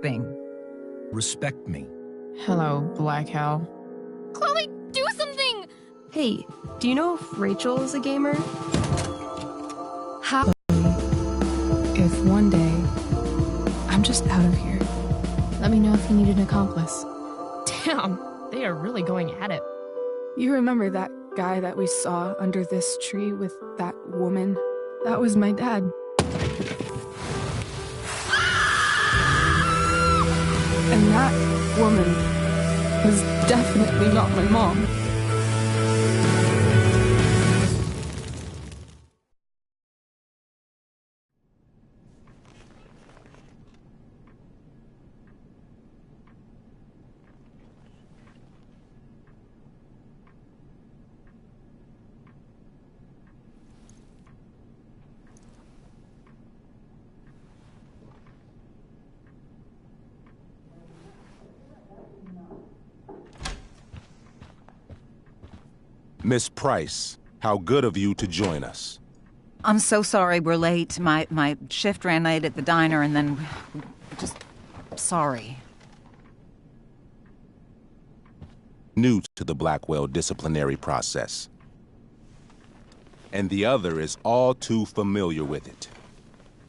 thing. Respect me. Hello, Black Hell. Chloe, do something! Hey, do you know if Rachel is a gamer? How? If one day I'm just out of here, let me know if you need an accomplice. Damn, they are really going at it. You remember that guy that we saw under this tree with that woman? That was my dad. And that woman was definitely not my mom. Miss Price, how good of you to join us. I'm so sorry we're late. My shift ran late at the diner and then... just... sorry. New to the Blackwell disciplinary process. And the other is all too familiar with it.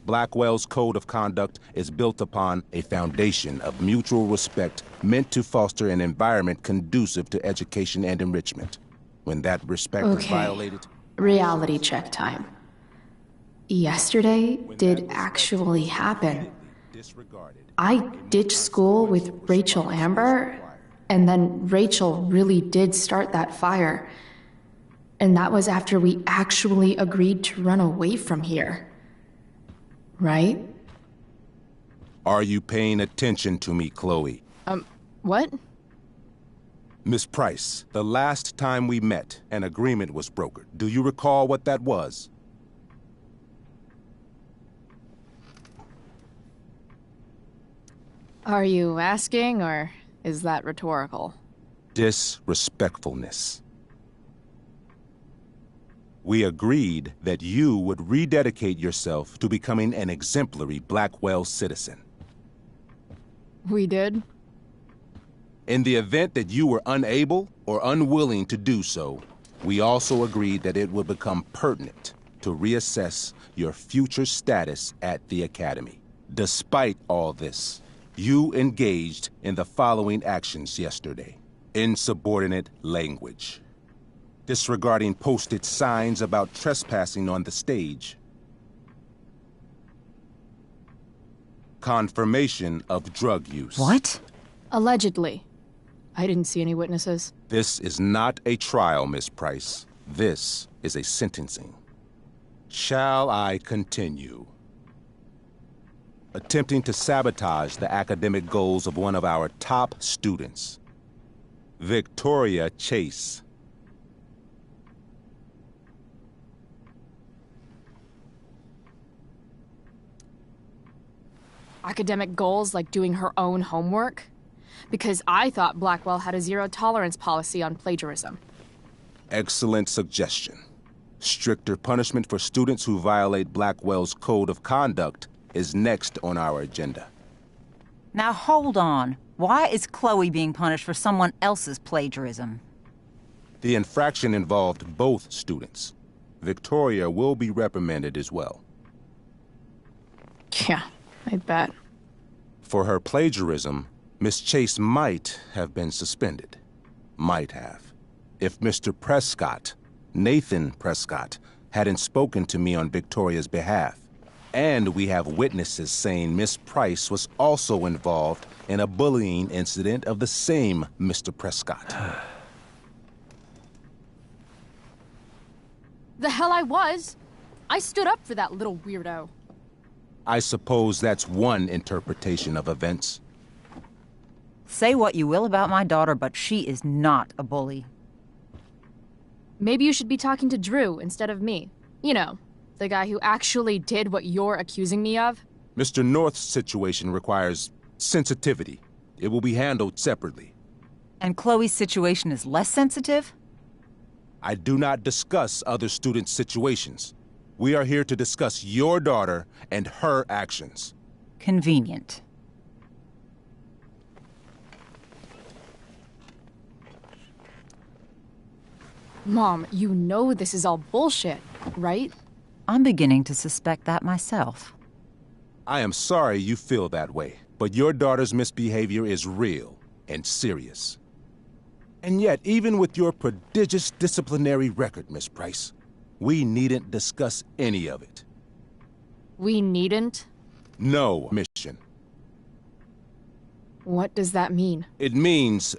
Blackwell's code of conduct is built upon a foundation of mutual respect meant to foster an environment conducive to education and enrichment. When that respect is violated... Reality check time. Yesterday did actually happen. I ditched school with Rachel Amber, and then Rachel really did start that fire. And that was after we actually agreed to run away from here. Right? Are you paying attention to me, Chloe? What? Miss Price, the last time we met, an agreement was brokered. Do you recall what that was? Are you asking, or is that rhetorical? Disrespectfulness. We agreed that you would rededicate yourself to becoming an exemplary Blackwell citizen. We did? In the event that you were unable or unwilling to do so, we also agreed that it would become pertinent to reassess your future status at the Academy. Despite all this, you engaged in the following actions yesterday. Insubordinate language. Disregarding posted signs about trespassing on the stage. Confirmation of drug use. What? Allegedly. I didn't see any witnesses. This is not a trial, Miss Price. This is a sentencing. Shall I continue? Attempting to sabotage the academic goals of one of our top students, Victoria Chase. Academic goals like doing her own homework? Because I thought Blackwell had a zero-tolerance policy on plagiarism. Excellent suggestion. Stricter punishment for students who violate Blackwell's code of conduct is next on our agenda. Now hold on. Why is Chloe being punished for someone else's plagiarism? The infraction involved both students. Victoria will be reprimanded as well. Yeah, I bet. For her plagiarism, Miss Chase might have been suspended. Might have. If Mr. Prescott, Nathan Prescott, hadn't spoken to me on Victoria's behalf. And we have witnesses saying Miss Price was also involved in a bullying incident of the same Mr. Prescott. The hell I was! I stood up for that little weirdo. I suppose that's one interpretation of events. Say what you will about my daughter, but she is not a bully. Maybe you should be talking to Drew instead of me. You know, the guy who actually did what you're accusing me of. Mr. North's situation requires sensitivity. It will be handled separately. And Chloe's situation is less sensitive? I do not discuss other students' situations. We are here to discuss your daughter and her actions. Convenient. Mom, you know this is all bullshit, right? I'm beginning to suspect that myself. I am sorry you feel that way, but your daughter's misbehavior is real and serious. And yet, even with your prodigious disciplinary record, Miss Price, we needn't discuss any of it. We needn't? No, mission. What does that mean? It means...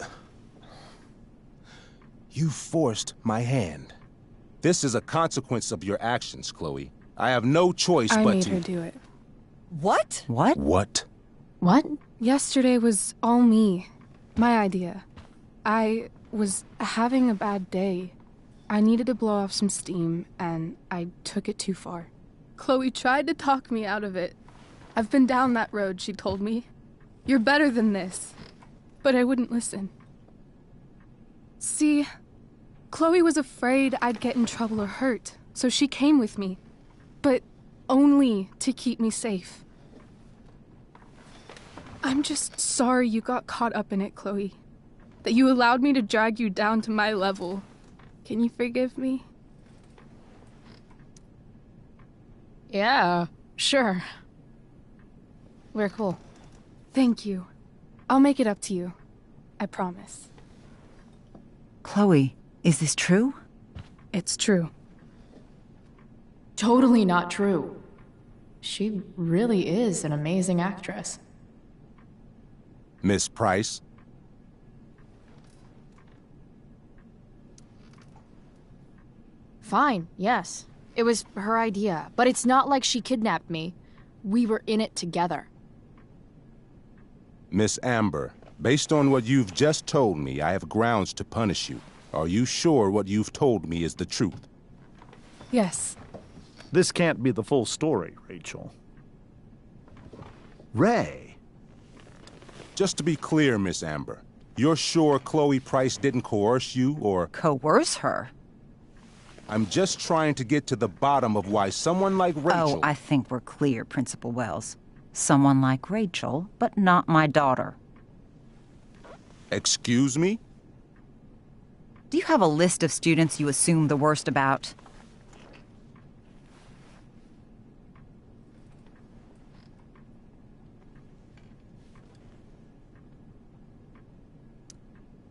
you forced my hand. This is a consequence of your actions, Chloe. I have no choice I but made to... her do it. What? What? What? What? Yesterday was all me. My idea. I was having a bad day. I needed to blow off some steam, and I took it too far. Chloe tried to talk me out of it. I've been down that road, she told me. You're better than this. But I wouldn't listen. See, Chloe was afraid I'd get in trouble or hurt, so she came with me. But only to keep me safe. I'm just sorry you got caught up in it, Chloe. That you allowed me to drag you down to my level. Can you forgive me? Yeah, sure. We're cool. Thank you. I'll make it up to you. I promise. Chloe, is this true? It's true. Totally not true. She really is an amazing actress. Miss Price? Fine, yes. It was her idea, but it's not like she kidnapped me. We were in it together. Miss Amber, based on what you've just told me, I have grounds to punish you. Are you sure what you've told me is the truth? Yes. This can't be the full story, Rachel. Ray. Just to be clear, Miss Amber, you're sure Chloe Price didn't coerce you, or... Coerce her? I'm just trying to get to the bottom of why someone like Rachel... Oh, I think we're clear, Principal Wells. Someone like Rachel, but not my daughter. Excuse me? Do you have a list of students you assume the worst about?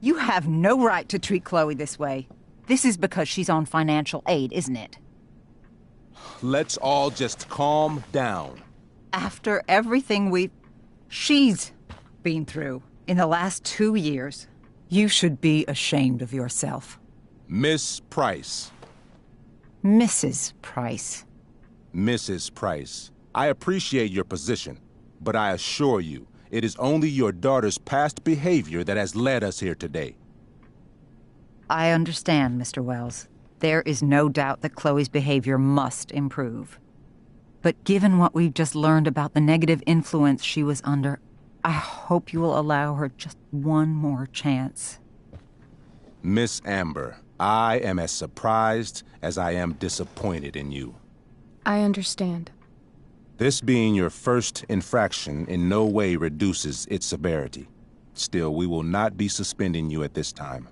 You have no right to treat Chloe this way. This is because she's on financial aid, isn't it? Let's all just calm down. After everything she's been through in the last 2 years, you should be ashamed of yourself. Miss Price. Mrs. Price. Mrs. Price, I appreciate your position, but I assure you, it is only your daughter's past behavior that has led us here today. I understand, Mr. Wells. There is no doubt that Chloe's behavior must improve. But given what we've just learned about the negative influence she was under, I hope you will allow her just one more chance. Miss Amber, I am as surprised as I am disappointed in you. I understand. This being your first infraction in no way reduces its severity. Still, we will not be suspending you at this time.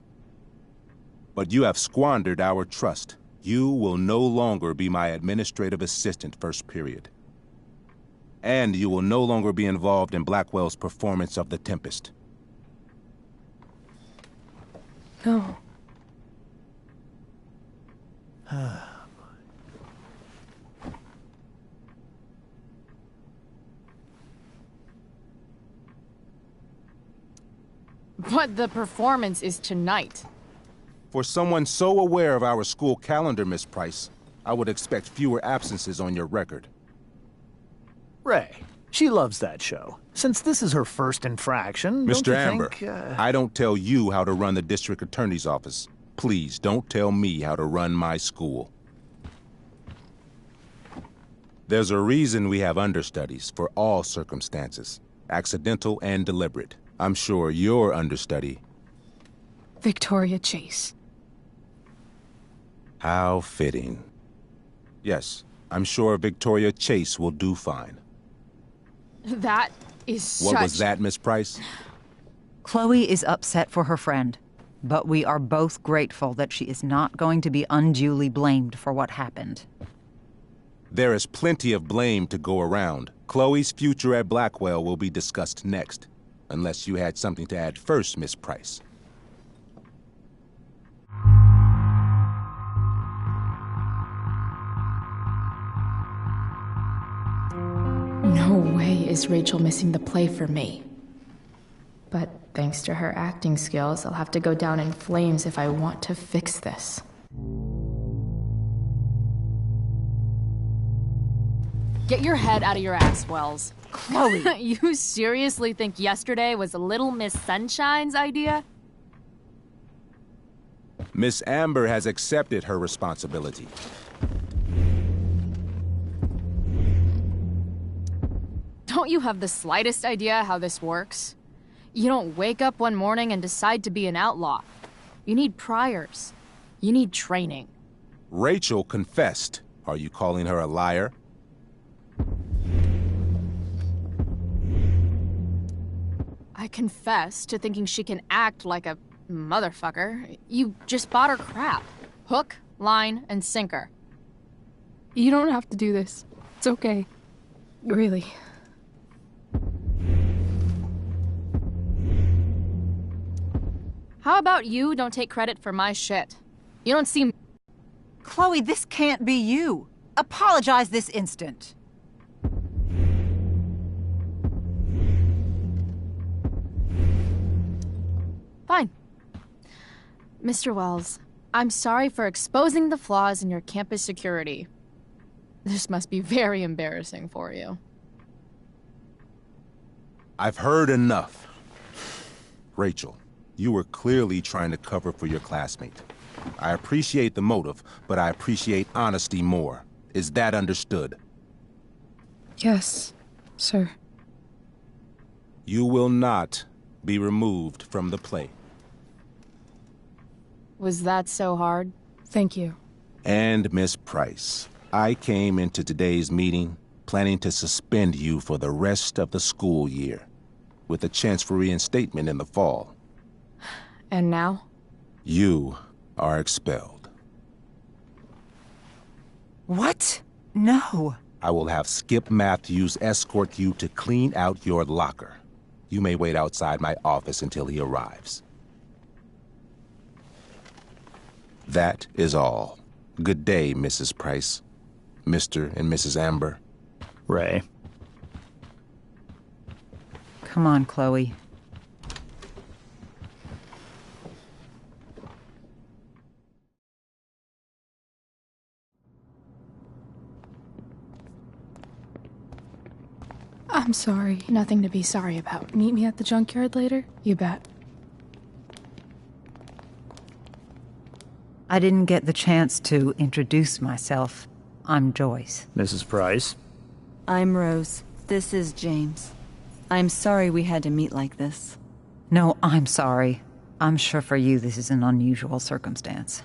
But you have squandered our trust. You will no longer be my administrative assistant first period. And you will no longer be involved in Blackwell's performance of The Tempest. No. But the performance is tonight. For someone so aware of our school calendar, Miss Price, I would expect fewer absences on your record. Ray. She loves that show. Since this is her first infraction, don't Mr. you Amber, think, I don't tell you how to run the district attorney's office. Please don't tell me how to run my school. There's a reason we have understudies for all circumstances, accidental and deliberate. I'm sure your understudy... Victoria Chase. How fitting. Yes, I'm sure Victoria Chase will do fine. That is What was that, Miss Price? Chloe is upset for her friend. But we are both grateful that she is not going to be unduly blamed for what happened. There is plenty of blame to go around. Chloe's future at Blackwell will be discussed next. Unless you had something to add first, Miss Price. No way is Rachel missing the play for me. But thanks to her acting skills, I'll have to go down in flames if I want to fix this. Get your head out of your ass, Wells. Chloe! You seriously think yesterday was Little Miss Sunshine's idea? Miss Amber has accepted her responsibility. Don't you have the slightest idea how this works? You don't wake up one morning and decide to be an outlaw. You need priors. You need training. Rachel confessed. Are you calling her a liar? I confess to thinking she can act like a motherfucker. You just bought her crap. Hook, line, and sinker. You don't have to do this. It's okay. Really. How about you don't take credit for my shit? You don't seem... Chloe, this can't be you. Apologize this instant. Fine. Mr. Wells, I'm sorry for exposing the flaws in your campus security. This must be very embarrassing for you. I've heard enough. Rachel, you were clearly trying to cover for your classmate. I appreciate the motive, but I appreciate honesty more. Is that understood? Yes, sir. You will not be removed from the play. Was that so hard? Thank you. And Miss Price, I came into today's meeting planning to suspend you for the rest of the school year, with a chance for reinstatement in the fall. And now? You are expelled. What? No. I will have Skip Matthews escort you to clean out your locker. You may wait outside my office until he arrives. That is all. Good day, Mrs. Price. Mr. and Mrs. Amber. Ray. Come on, Chloe. I'm sorry. Nothing to be sorry about. Meet me at the junkyard later? You bet. I didn't get the chance to introduce myself. I'm Joyce. Mrs. Price. I'm Rose. This is James. I'm sorry we had to meet like this. No, I'm sorry. I'm sure for you this is an unusual circumstance.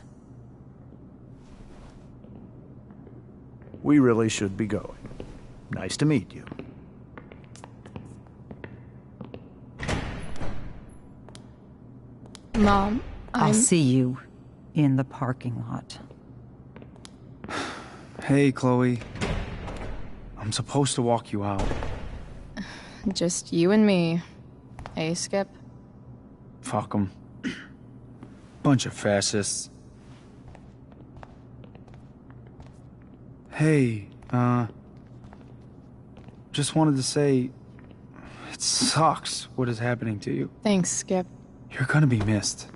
We really should be going. Nice to meet you. Mom, I'll see you in the parking lot. Hey, Chloe. I'm supposed to walk you out. Just you and me. Hey, Skip? Fuck 'em. Bunch of fascists. Hey, just wanted to say, it sucks what is happening to you. Thanks, Skip. You're gonna be missed.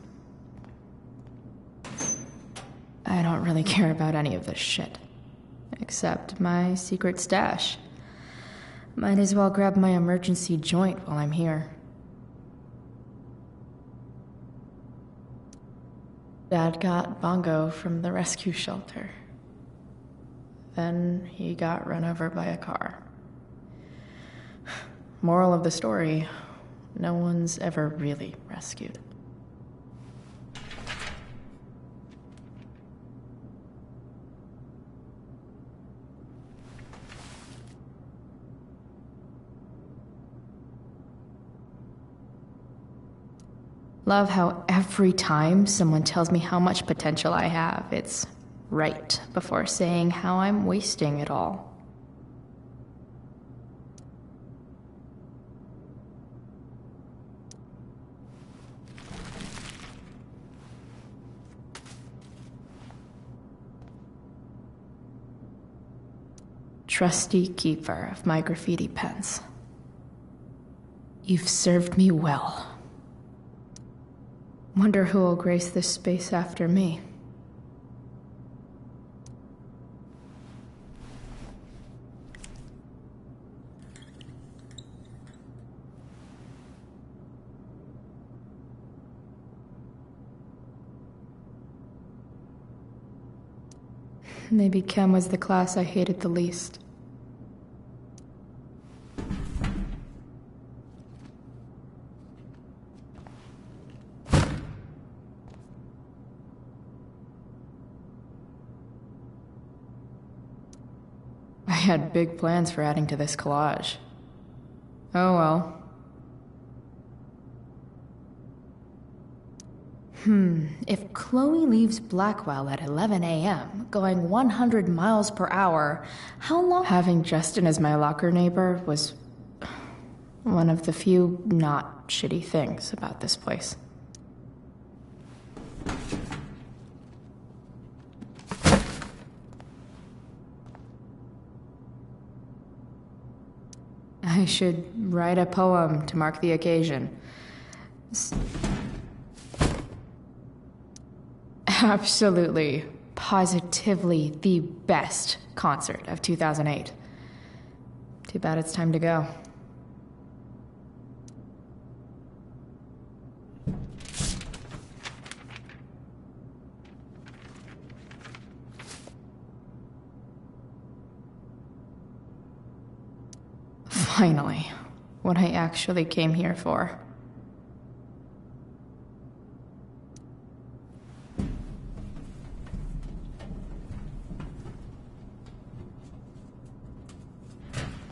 I don't really care about any of this shit. Except my secret stash. Might as well grab my emergency joint while I'm here. Dad got Bongo from the rescue shelter. Then he got run over by a car. Moral of the story, no one's ever really rescued. Love how every time someone tells me how much potential I have, it's right before saying how I'm wasting it all. Trusty keeper of my graffiti pens. You've served me well. Wonder who will grace this space after me. Maybe chem was the class I hated the least. I had big plans for adding to this collage. Oh well. If Chloe leaves Blackwell at 11 a.m., going 100 miles per hour, how long— Having Justin as my locker neighbor was one of the few not shitty things about this place. I should write a poem to mark the occasion. Absolutely, positively the best concert of 2008. Too bad it's time to go. Finally, what I actually came here for.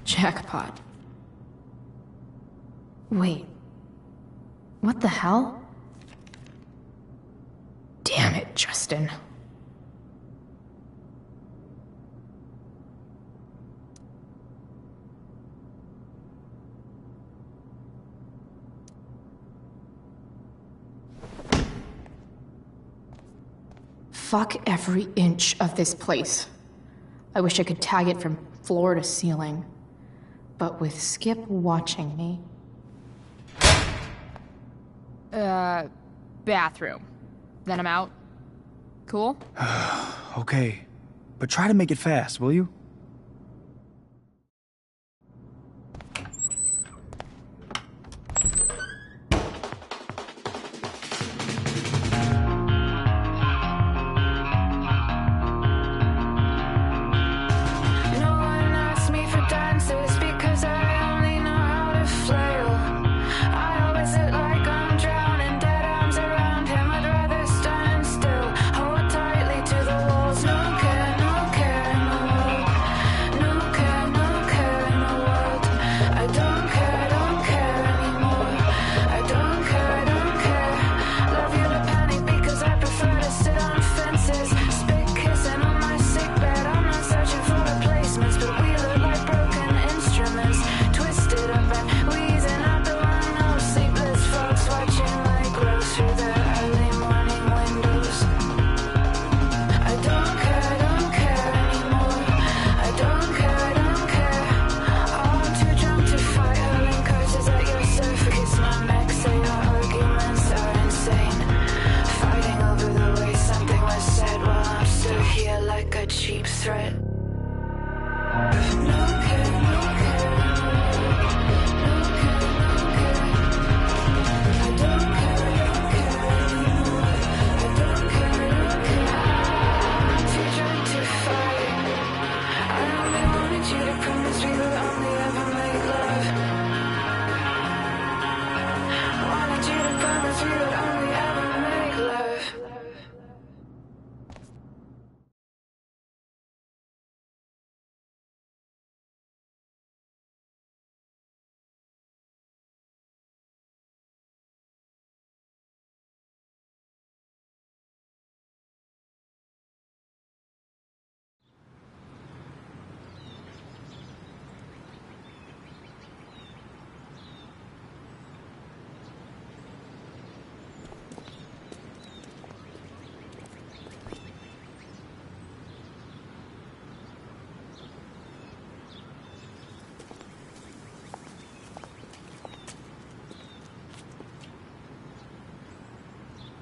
Jackpot. Wait. What the hell? Damn it, Justin. Fuck every inch of this place. I wish I could tag it from floor to ceiling. But with Skip watching me. Bathroom. Then I'm out. Cool? Okay, but try to make it fast, will you?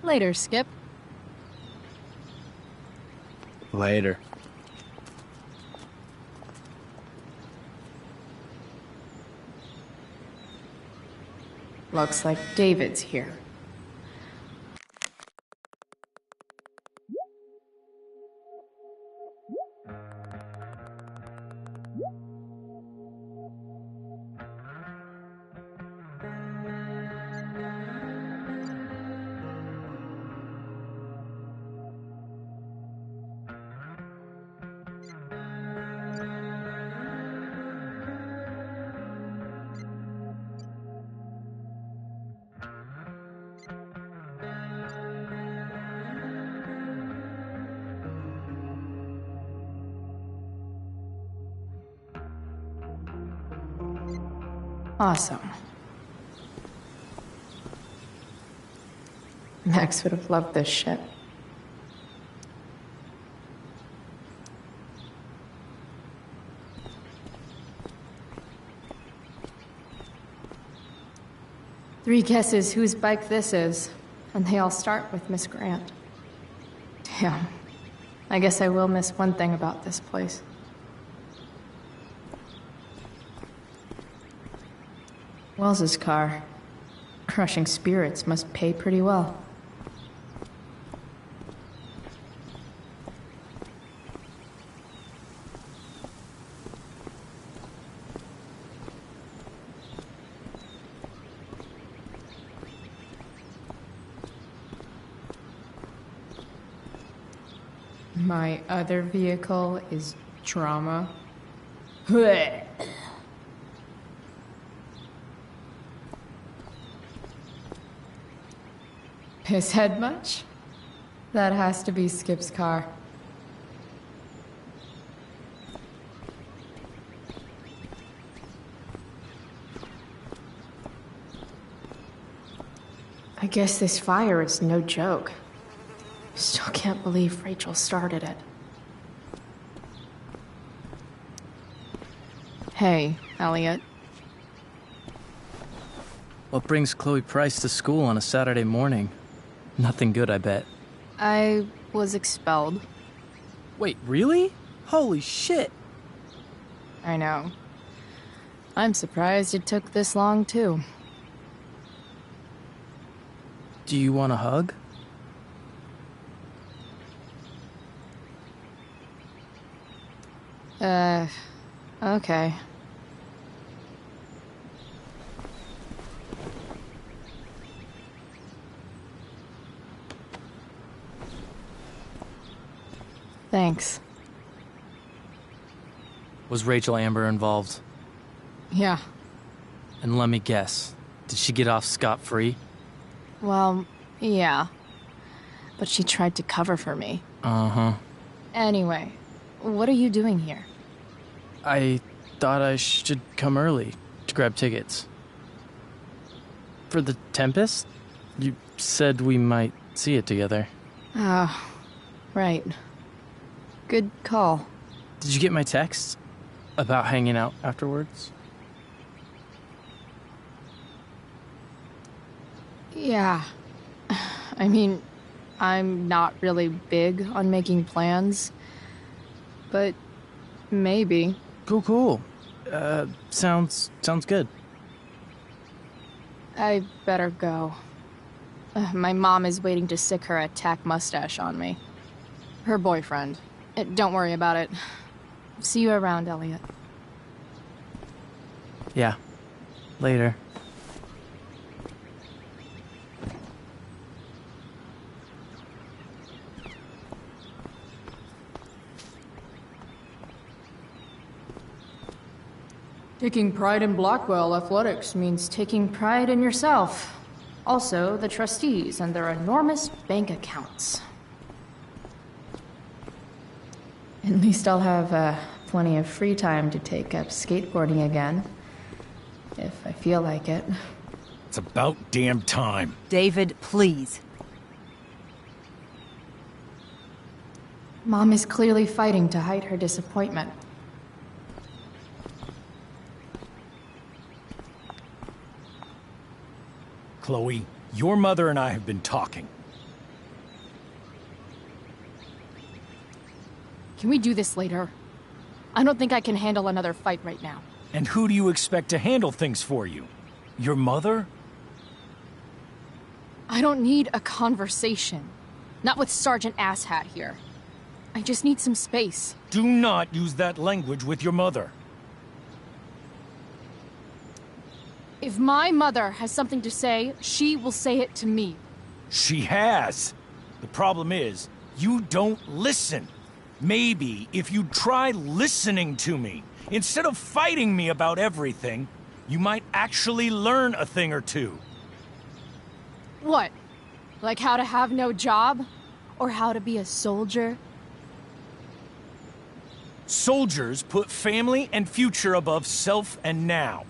Later, Skip. Later. Looks like David's here. Awesome. Max would have loved this shit. Three guesses whose bike this is, and they all start with Miss Grant. Damn. I guess I will miss one thing about this place. Wells's car. Crushing spirits must pay pretty well. My other vehicle is trauma. Pisshead much? That has to be Skip's car. I guess this fire is no joke. Still can't believe Rachel started it. Hey, Elliot. What brings Chloe Price to school on a Saturday morning? Nothing good, I bet. I was expelled. Wait, really? Holy shit! I know. I'm surprised it took this long, too. Do you want a hug? Okay. Thanks. Was Rachel Amber involved? Yeah. And let me guess, did she get off scot-free? Well, yeah. But she tried to cover for me. Uh-huh. Anyway, what are you doing here? I thought I should come early to grab tickets. For the Tempest? You said we might see it together. Oh, right. Good call. Did you get my text? About hanging out afterwards? Yeah. I mean, I'm not really big on making plans. But maybe. Cool. Sounds good. I better go. My mom is waiting to sick her attack mustache on me. Her boyfriend. Don't worry about it. See you around, Elliot. Yeah. Later. Taking pride in Blackwell athletics means taking pride in yourself. Also, the trustees and their enormous bank accounts. At least I'll have plenty of free time to take up skateboarding again. If I feel like it. It's about damn time. David, please. Mom is clearly fighting to hide her disappointment. Chloe, your mother and I have been talking. Can we do this later? I don't think I can handle another fight right now. And who do you expect to handle things for you? Your mother? I don't need a conversation. Not with Sergeant Asshat here. I just need some space. Do not use that language with your mother. If my mother has something to say, she will say it to me. She has. The problem is, you don't listen. Maybe if you try listening to me, instead of fighting me about everything, you might actually learn a thing or two. What? Like how to have no job? Or how to be a soldier? Soldiers put family and future above self and now.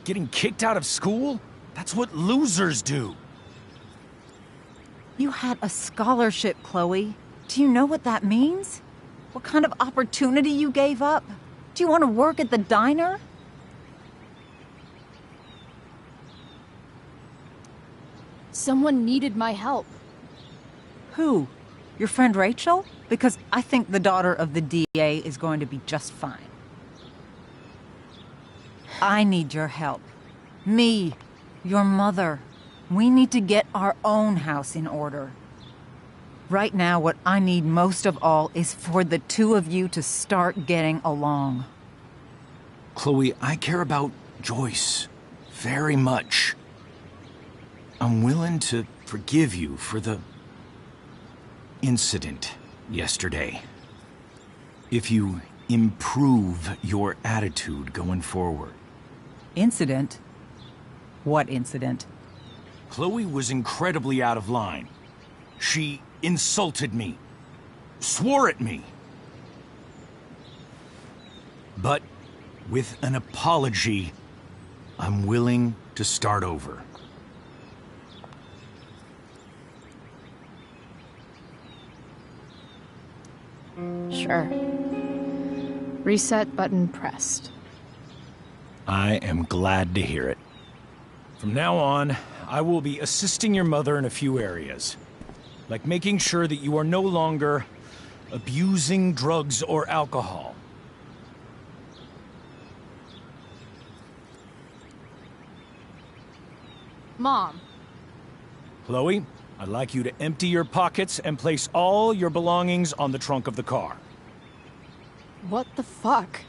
Getting kicked out of school? That's what losers do. You had a scholarship, Chloe. Do you know what that means? What kind of opportunity you gave up? Do you want to work at the diner? Someone needed my help. Who? Your friend Rachel? Because I think the daughter of the DA is going to be just fine. I need your help. Me, your mother. We need to get our own house in order. Right now, what I need most of all is for the two of you to start getting along. Chloe, I care about Joyce very much. I'm willing to forgive you for the incident yesterday. If you improve your attitude going forward. Incident? What incident? Chloe was incredibly out of line. She insulted me, swore at me. But with an apology, I'm willing to start over. Sure. Reset button pressed. I am glad to hear it. From now on, I will be assisting your mother in a few areas. Like making sure that you are no longer abusing drugs or alcohol. Mom. Chloe, I'd like you to empty your pockets and place all your belongings on the trunk of the car. What the fuck?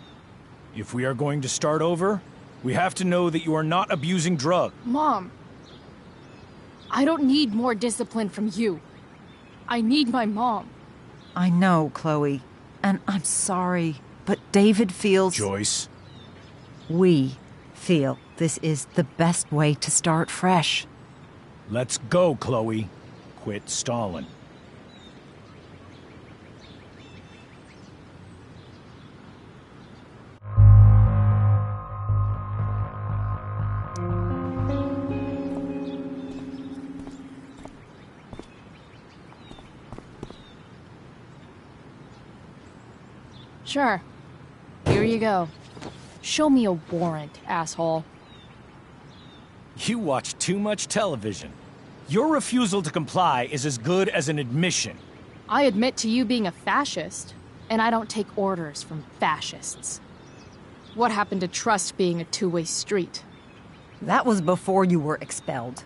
If we are going to start over, we have to know that you are not abusing drugs. Mom. I don't need more discipline from you. I need my mom. I know, Chloe, and I'm sorry, but David feels... Joyce. We feel this is the best way to start fresh. Let's go, Chloe. Quit stalling. Sure. Here you go. Show me a warrant, asshole. You watch too much television. Your refusal to comply is as good as an admission. I admit to you being a fascist, and I don't take orders from fascists. What happened to trust being a two-way street? That was before you were expelled.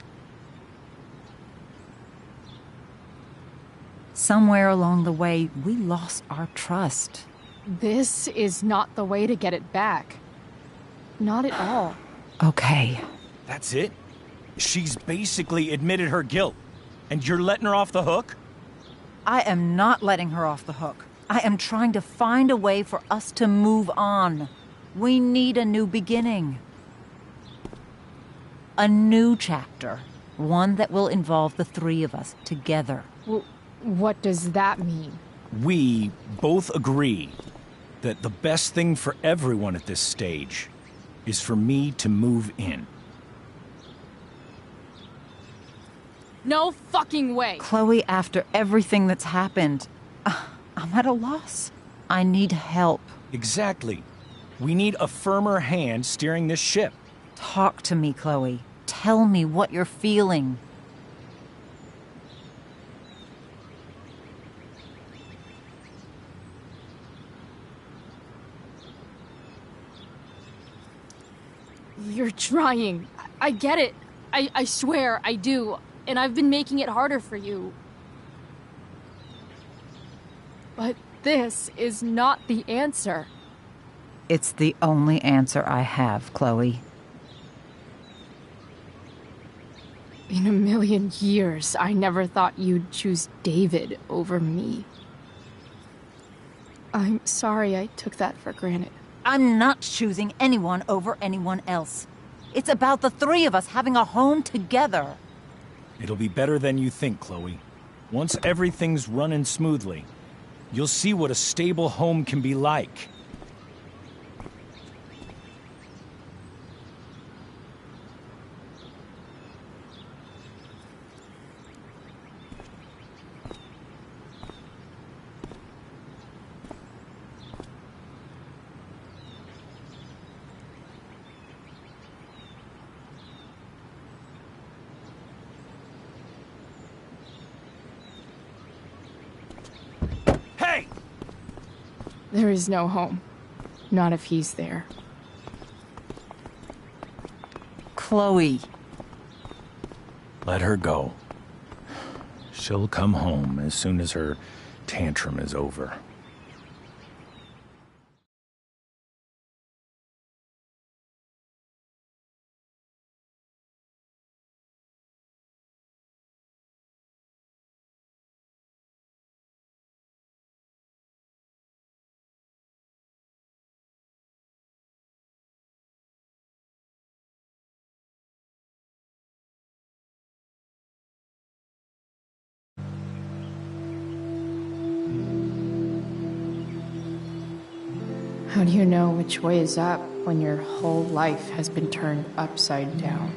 Somewhere along the way, we lost our trust. This is not the way to get it back. Not at all. Okay. That's it? She's basically admitted her guilt, and you're letting her off the hook? I am not letting her off the hook. I am trying to find a way for us to move on. We need a new beginning. A new chapter. One that will involve the three of us together. What does that mean? We both agree that the best thing for everyone at this stage is for me to move in. No fucking way! Chloe, after everything that's happened, I'm at a loss. I need help. Exactly. We need a firmer hand steering this ship. Talk to me, Chloe. Tell me what you're feeling. You're trying. I get it. I swear, I do. And I've been making it harder for you. But this is not the answer. It's the only answer I have, Chloe. In a million years, I never thought you'd choose David over me. I'm sorry I took that for granted. I'm not choosing anyone over anyone else. It's about the three of us having a home together. It'll be better than you think, Chloe. Once everything's running smoothly, you'll see what a stable home can be like. There is no home. Not if he's there. Chloe. Let her go. She'll come home as soon as her tantrum is over. How do you know which way is up when your whole life has been turned upside down?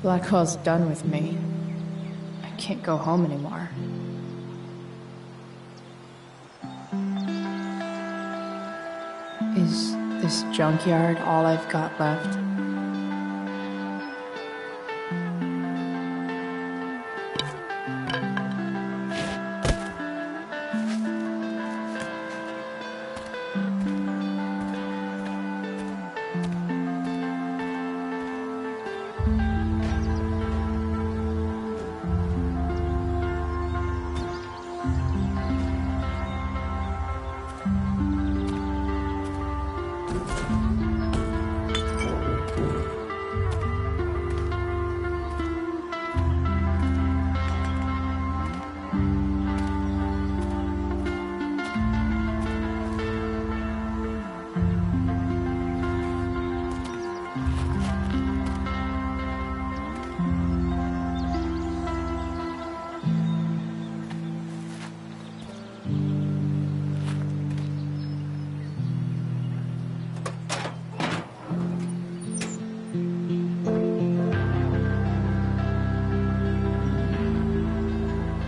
Blackwell's done with me. I can't go home anymore. Is this junkyard all I've got left?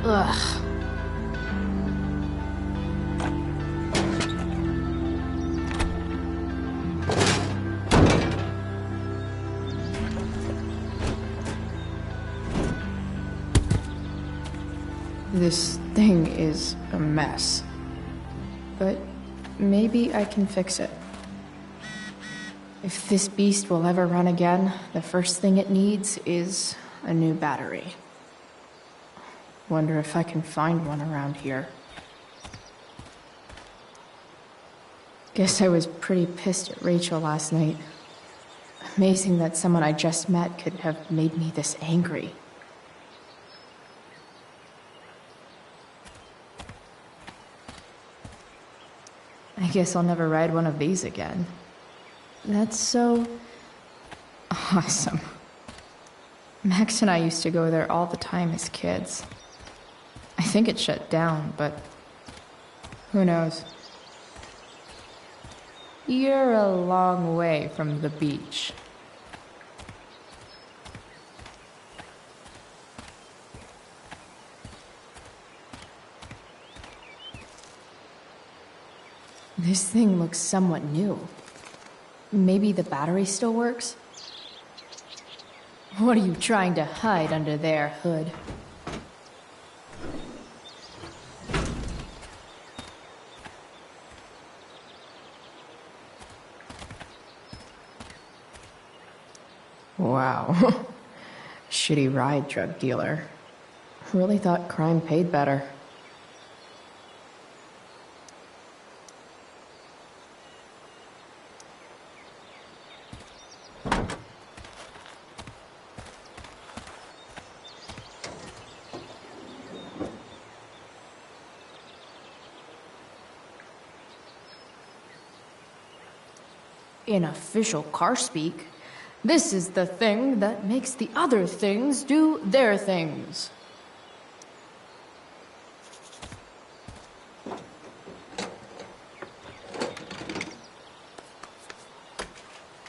Ugh. This thing is a mess. But maybe I can fix it. If this beast will ever run again, the first thing it needs is a new battery. Wonder if I can find one around here. Guess I was pretty pissed at Rachel last night. Amazing that someone I just met could have made me this angry. I guess I'll never ride one of these again. That's so awesome. Max and I used to go there all the time as kids. I think it shut down, but who knows? You're a long way from the beach. This thing looks somewhat new. Maybe the battery still works? What are you trying to hide under there, Hood? Wow. Shitty ride drug dealer. Really thought crime paid better. In official car speak, this is the thing that makes the other things do their things.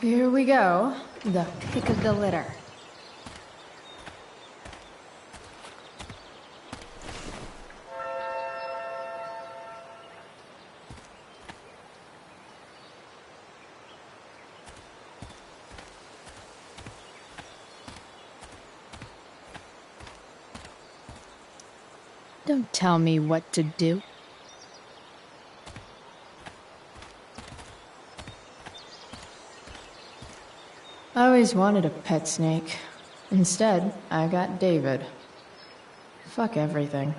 Here we go, the pick of the litter. Don't tell me what to do. I always wanted a pet snake. Instead, I got David. Fuck everything.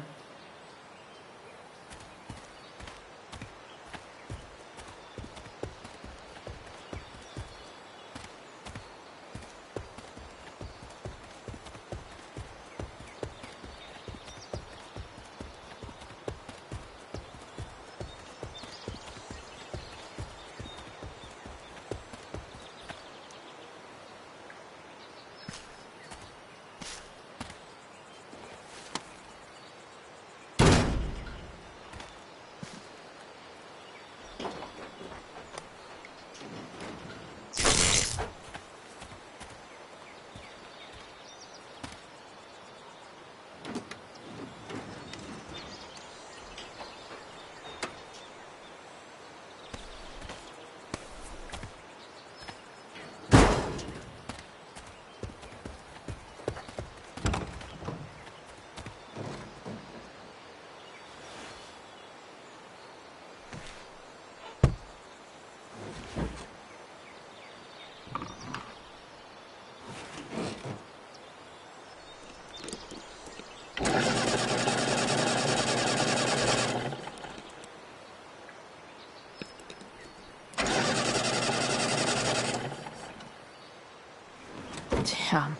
Damn.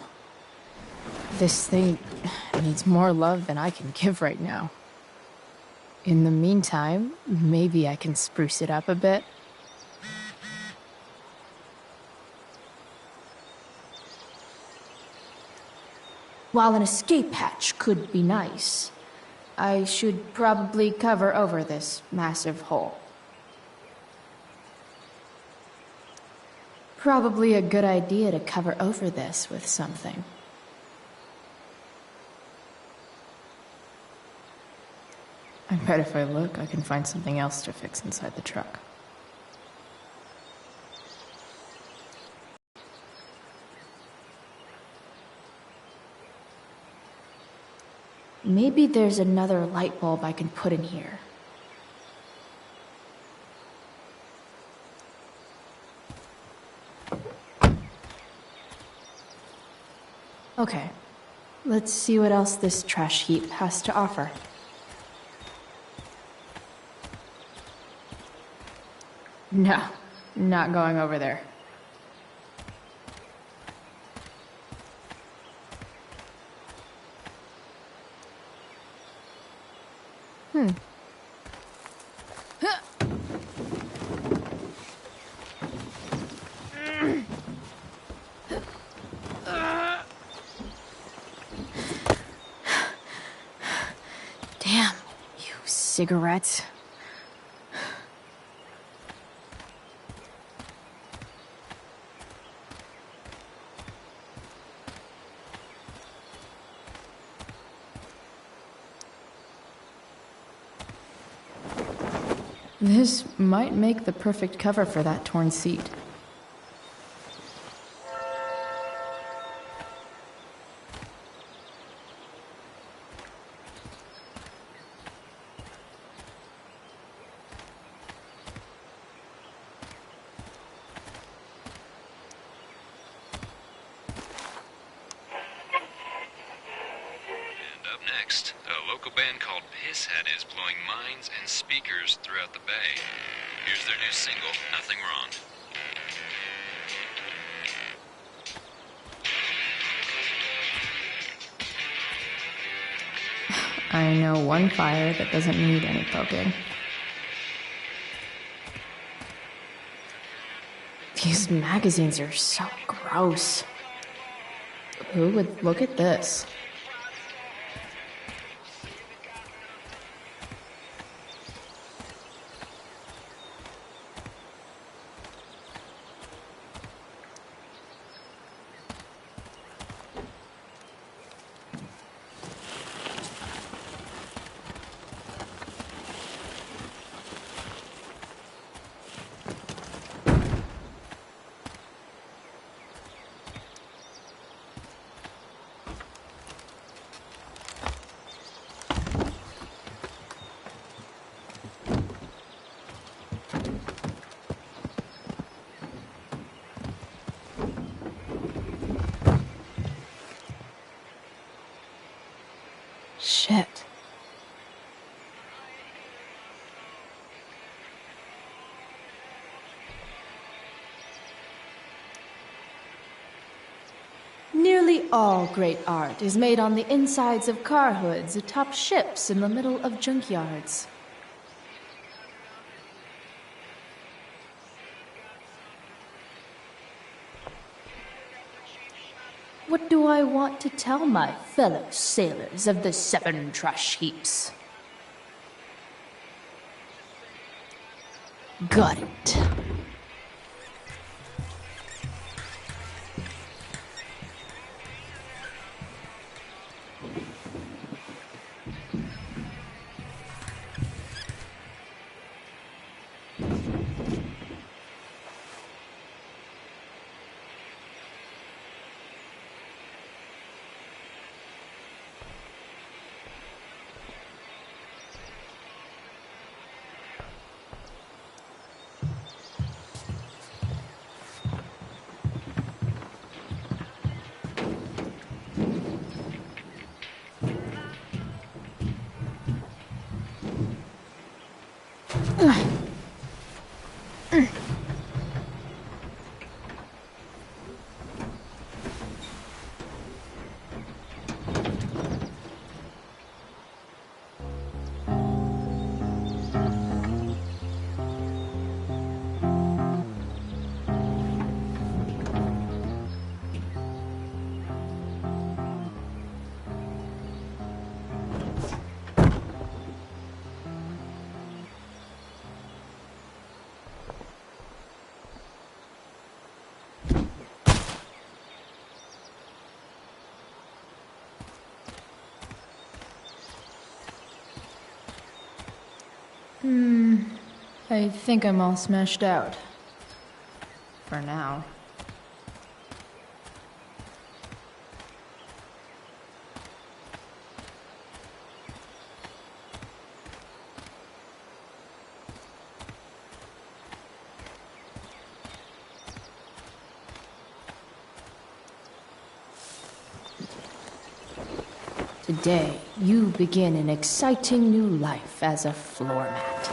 This thing needs more love than I can give right now. In the meantime, maybe I can spruce it up a bit. While an escape hatch could be nice, I should probably cover over this massive hole. Probably a good idea to cover over this with something. I bet if I look, I can find something else to fix inside the truck. Maybe there's another light bulb I can put in here. Okay, let's see what else this trash heap has to offer. No, not going over there. Damn, you cigarettes. This might make the perfect cover for that torn seat. Next, a local band called Pisshead is blowing minds and speakers throughout the bay. Here's their new single, Nothing Wrong. I know one fire that doesn't need any poking. These magazines are so gross. Who would look at this? Shit. Nearly all great art is made on the insides of car hoods atop ships in the middle of junkyards. What do I want to tell my fellow sailors of the 7 trash heaps? Got it. I think I'm all smashed out. For now. Today, you begin an exciting new life as a floor mat.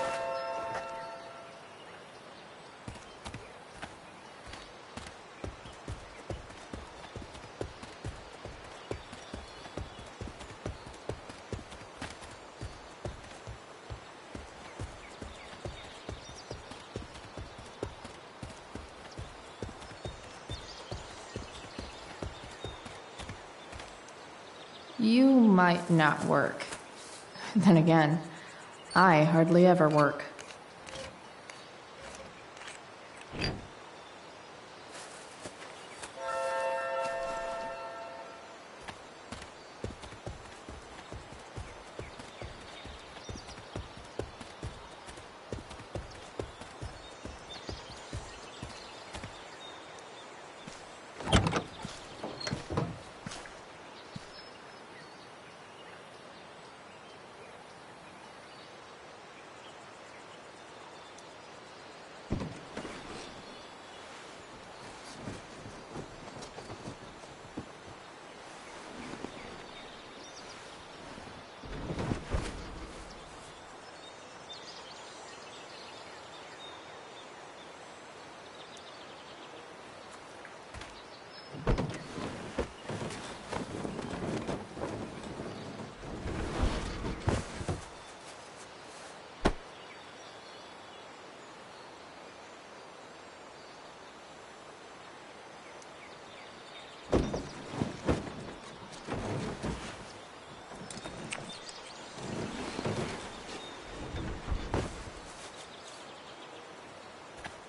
You might not work. Then again, I hardly ever work.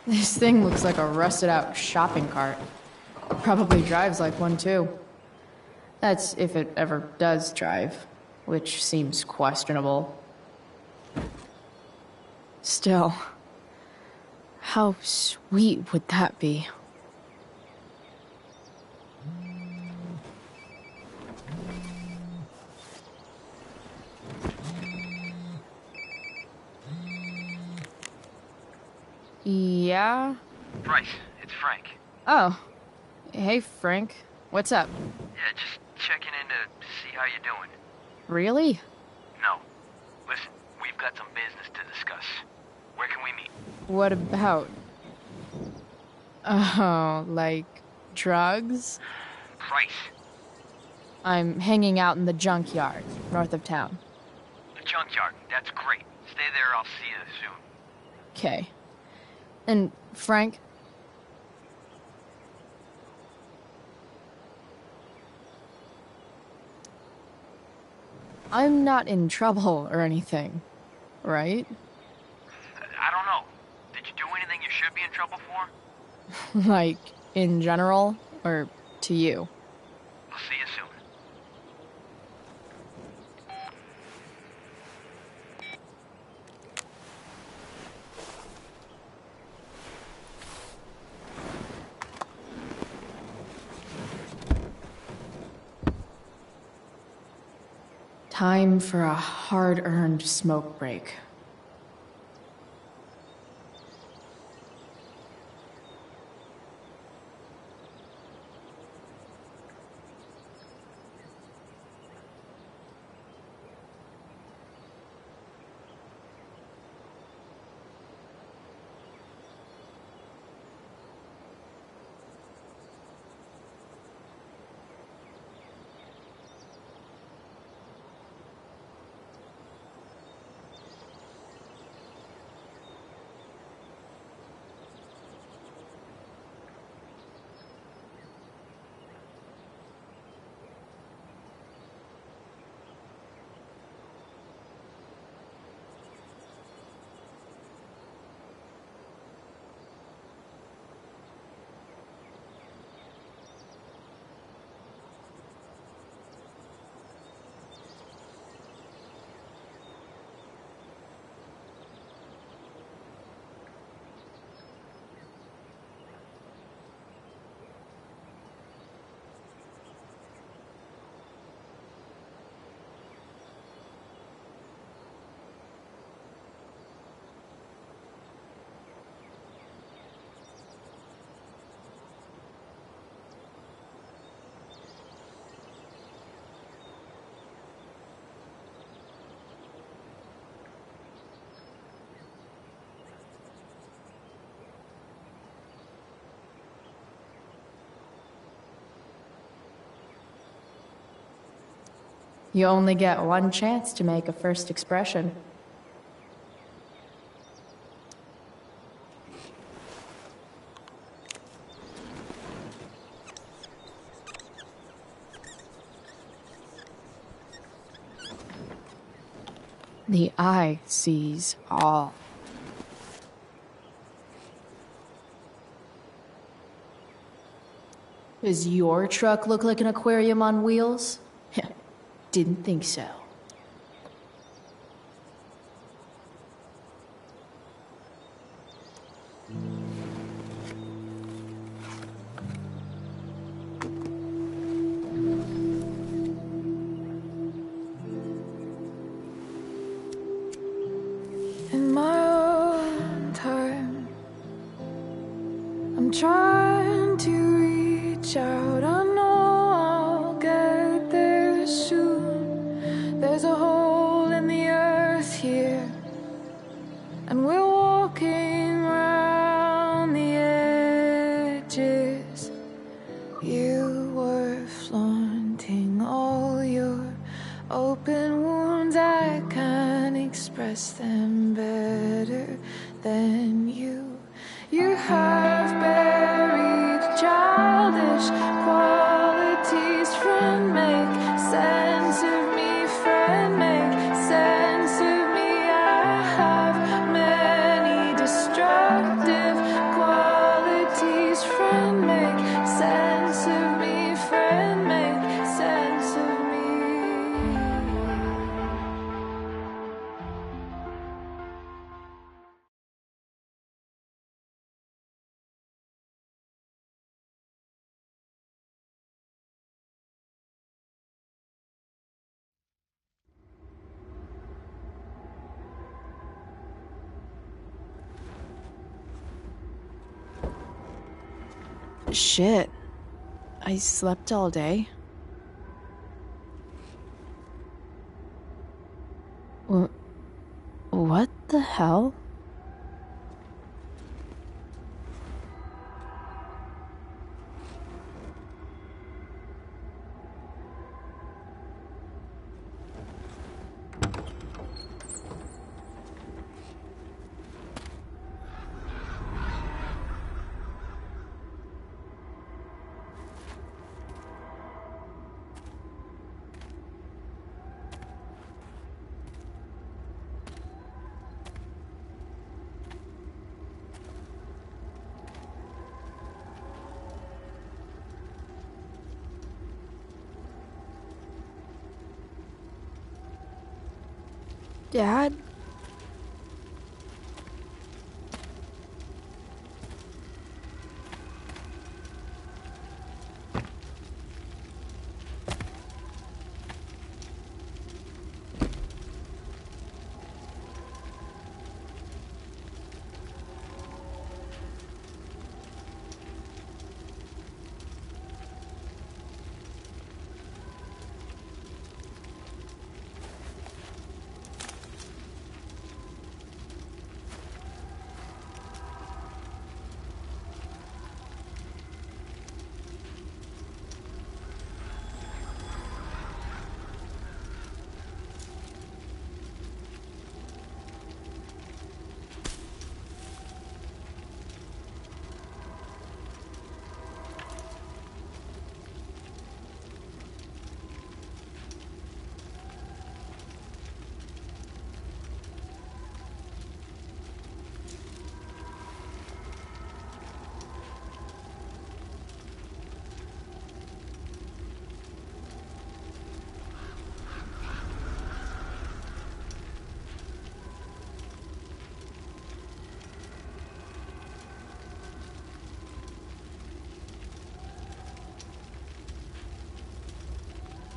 This thing looks like a rusted out shopping cart. Probably drives like one too. That's if it ever does drive, which seems questionable. Still, how sweet would that be? Yeah? Bryce, it's Frank. Oh. Hey, Frank. What's up? Yeah, just checking in to see how you're doing. Really? No. Listen, we've got some business to discuss. Where can we meet? What about? Oh, like drugs? Bryce. I'm hanging out in the junkyard, north of town. The junkyard, that's great. Stay there, I'll see you soon. Okay. And, Frank? I'm not in trouble or anything, right? I don't know. Did you do anything you should be in trouble for? Like, in general, or to you? I'll see you soon. Time for a hard-earned smoke break. You only get one chance to make a first expression. The eye sees all. Does your truck look like an aquarium on wheels? Didn't think so. In my own time, I'm trying to reach out. I know I'll get there soon. There's a hole in the earth here, and we're walking around the edges. You were flaunting all your open wounds. I can't express them better than you. You have buried childish qualities. Friend, make sense of me. Friend, make sense of me. I have many destructive qualities. Shit. I slept all day. What the hell? Dad?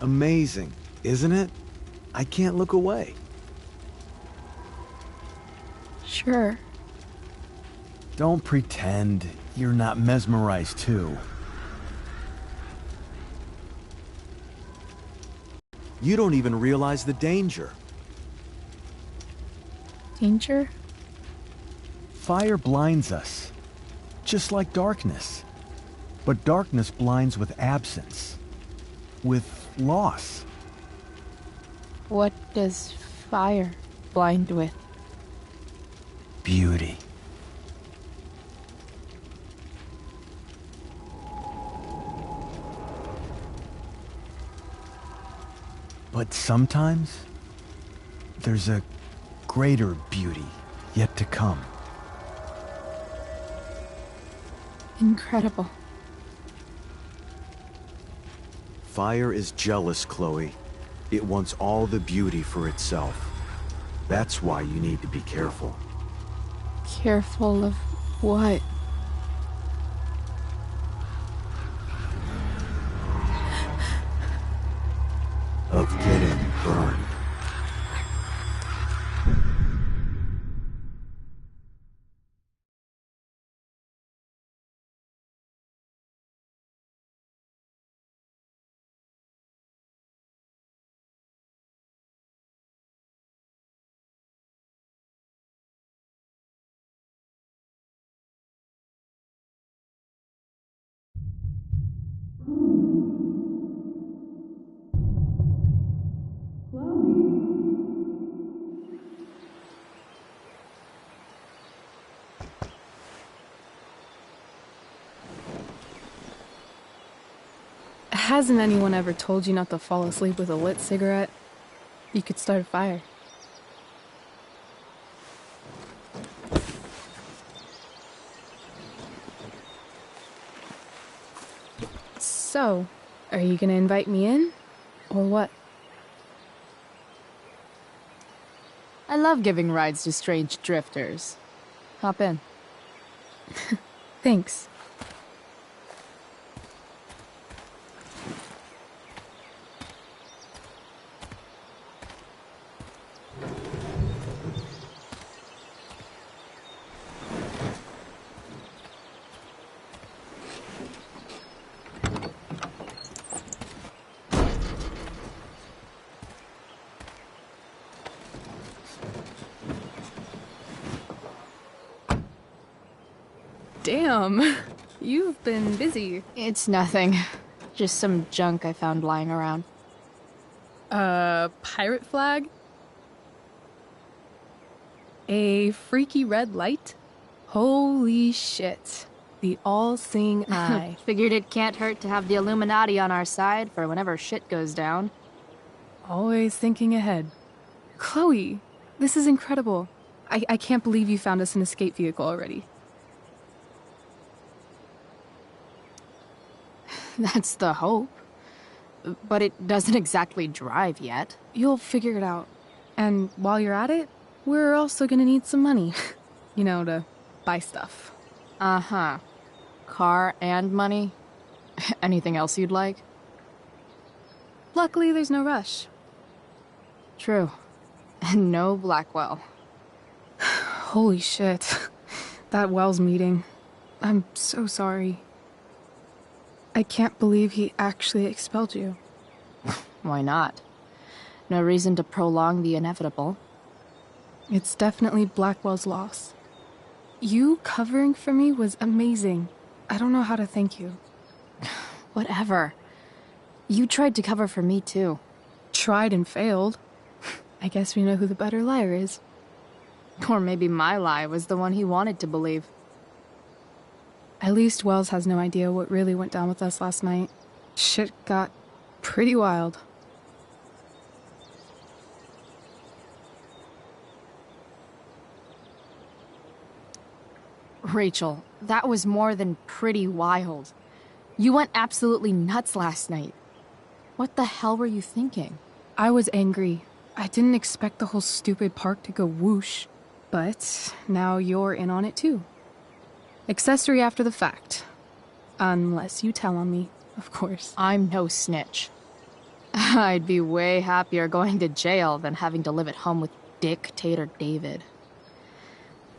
Amazing, isn't it? I can't look away. Sure. Don't pretend you're not mesmerized too. You don't even realize the danger. Danger? Fire blinds us, just like darkness. But darkness blinds with absence, with loss. What does fire blind with? Beauty. But sometimes, there's a greater beauty yet to come. Incredible. Fire is jealous, Chloe. It wants all the beauty for itself. That's why you need to be careful. Careful of what? Of getting burned. Hasn't anyone ever told you not to fall asleep with a lit cigarette? You could start a fire. So, are you gonna invite me in? Or what? I love giving rides to strange drifters. Hop in. Thanks. Damn. You've been busy. It's nothing. Just some junk I found lying around. Pirate flag? A freaky red light? Holy shit. The all-seeing eye. Figured it can't hurt to have the Illuminati on our side for whenever shit goes down. Always thinking ahead. Chloe, this is incredible. I can't believe you found us an escape vehicle already. That's the hope. But it doesn't exactly drive yet. You'll figure it out. And while you're at it, we're also gonna need some money. You know, to buy stuff. Uh-huh. Car and money? Anything else you'd like? Luckily, there's no rush. True. And no Blackwell. Holy shit. That Wells meeting. I'm so sorry. I can't believe he actually expelled you. Why not? No reason to prolong the inevitable. It's definitely Blackwell's loss. You covering for me was amazing. I don't know how to thank you. Whatever. You tried to cover for me, too. Tried and failed. I guess we know who the better liar is. Or maybe my lie was the one he wanted to believe. At least Wells has no idea what really went down with us last night. Shit got pretty wild. Rachel, that was more than pretty wild. You went absolutely nuts last night. What the hell were you thinking? I was angry. I didn't expect the whole stupid park to go whoosh. But now you're in on it too. Accessory after the fact. Unless you tell on me, of course. I'm no snitch. I'd be way happier going to jail than having to live at home with Dictator David.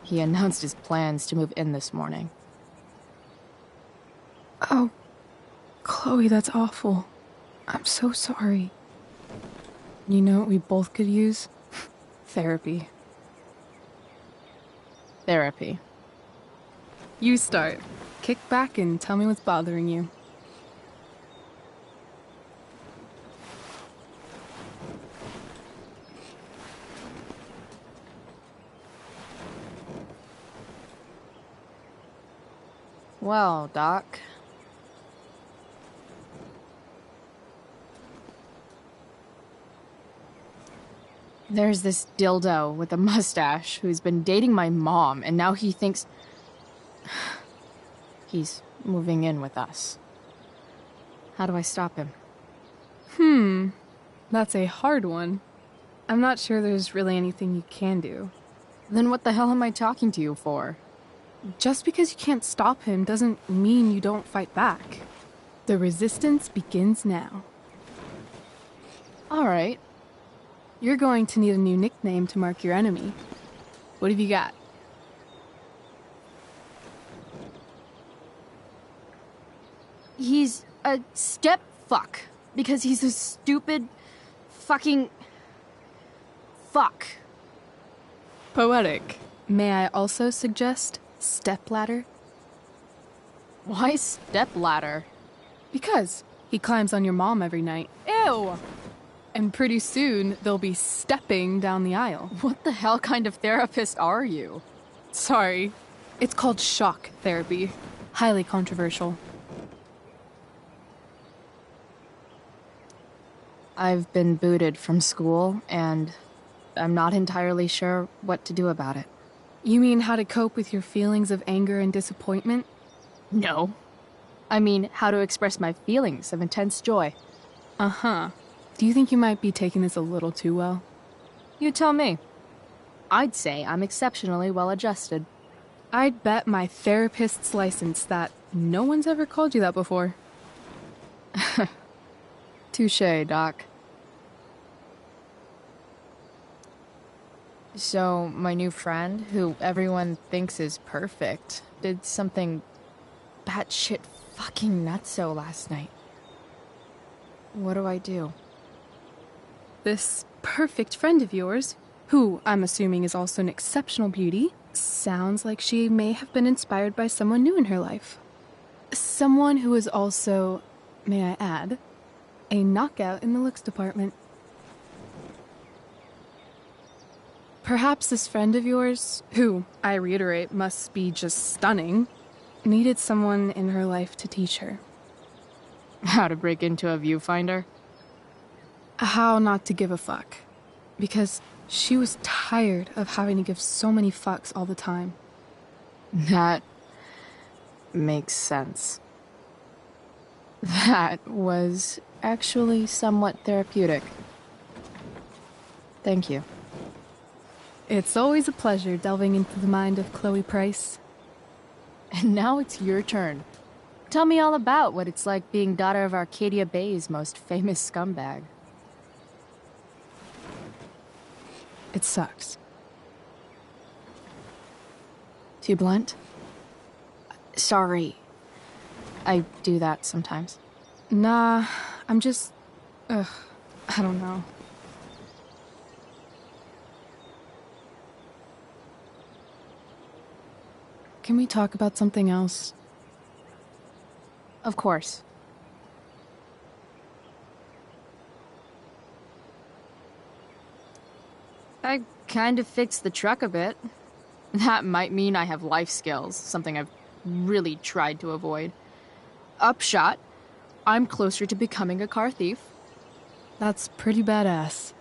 He announced his plans to move in this morning. Oh, Chloe, that's awful. I'm so sorry. You know what we both could use? Therapy. Therapy. You start. Kick back and tell me what's bothering you. Well, Doc. There's this dildo with a mustache who's been dating my mom, and now he thinks he's moving in with us. How do I stop him? That's a hard one. I'm not sure there's really anything you can do. Then what the hell am I talking to you for? Just because you can't stop him doesn't mean you don't fight back. The resistance begins now. All right. You're going to need a new nickname to mark your enemy. What have you got? He's a step fuck. Because he's a stupid fucking fuck. Poetic. May I also suggest stepladder? Why stepladder? Because he climbs on your mom every night. Ew! And pretty soon, they'll be stepping down the aisle. What the hell kind of therapist are you? Sorry. It's called shock therapy. Highly controversial. I've been booted from school, and I'm not entirely sure what to do about it. You mean how to cope with your feelings of anger and disappointment? No. I mean how to express my feelings of intense joy. Uh-huh. Do you think you might be taking this a little too well? You tell me. I'd say I'm exceptionally well adjusted. I'd bet my therapist's license that no one's ever called you that before. Touché, Doc. So, my new friend, who everyone thinks is perfect, did something batshit fucking nutso last night. What do I do? This perfect friend of yours, who I'm assuming is also an exceptional beauty, Sounds like she may have been inspired by someone new in her life. Someone who is also, may I add, a knockout in the looks department. Perhaps this friend of yours, who, I reiterate, must be just stunning, needed someone in her life to teach her. How to break into a viewfinder? How not to give a fuck. Because she was tired of having to give so many fucks all the time. That makes sense. That was actually somewhat therapeutic. Thank you. It's always a pleasure delving into the mind of Chloe Price. And now it's your turn. Tell me all about what it's like being daughter of Arcadia Bay's most famous scumbag. It sucks. Too blunt? Sorry. I do that sometimes. Nah, I'm just... I don't know. Can we talk about something else? Of course. I kind of fixed the truck a bit. That might mean I have life skills, something I've really tried to avoid. Upshot, I'm closer to becoming a car thief. That's pretty badass.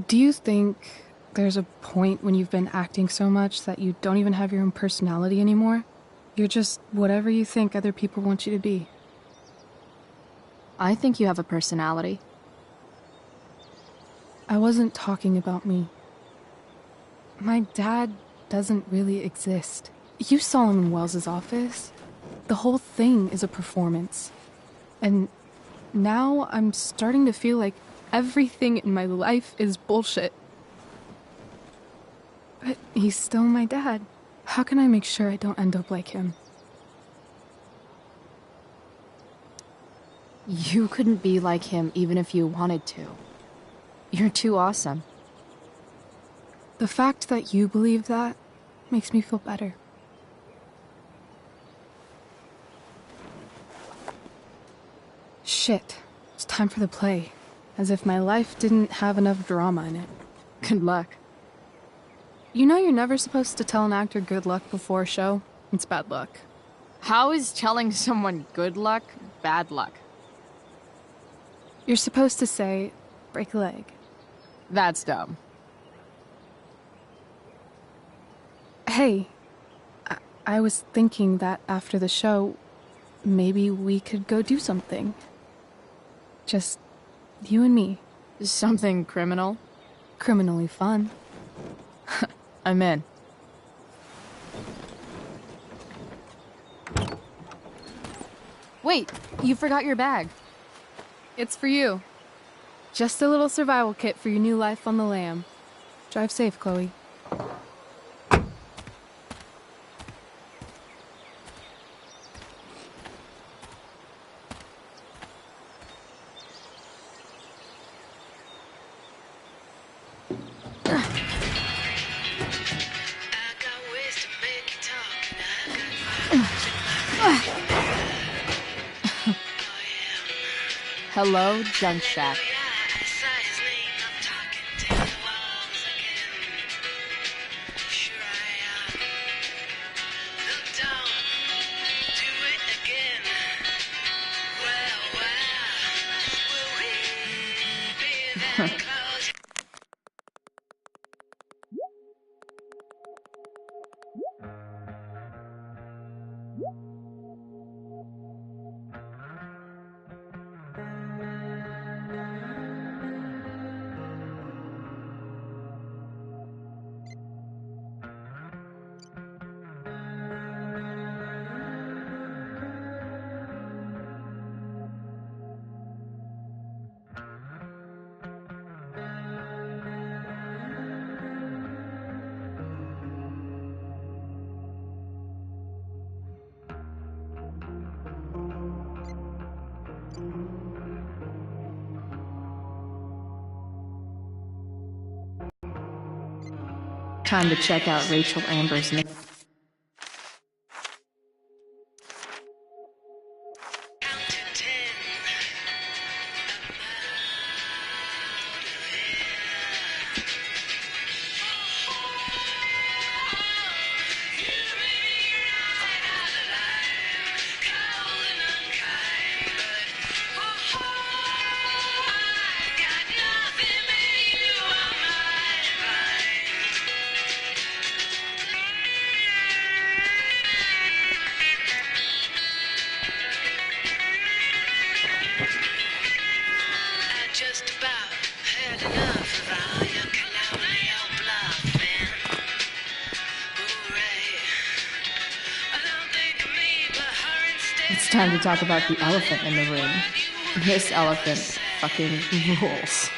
Do you think there's a point when you've been acting so much that you don't even have your own personality anymore? You're just whatever you think other people want you to be. I think you have a personality. I wasn't talking about me. My dad doesn't really exist. You saw him in Wells's office. The whole thing is a performance. And now I'm starting to feel like everything in my life is bullshit. But he's still my dad. How can I make sure I don't end up like him? You couldn't be like him even if you wanted to. You're too awesome. The fact that you believe that makes me feel better. Shit. It's time for the play. As if my life didn't have enough drama in it. Good luck. You know you're never supposed to tell an actor good luck before a show? It's bad luck. How is telling someone good luck bad luck? You're supposed to say, break a leg. That's dumb. Hey, I was thinking that after the show, maybe we could go do something. Just you and me. Something criminal? Criminally fun. I'm in. Wait, you forgot your bag. It's for you. Just a little survival kit for your new life on the lam. Drive safe, Chloe. Hello, Junk Shack. Time to check out Rachel Amber's new. It's time to talk about the elephant in the room. This elephant fucking rules.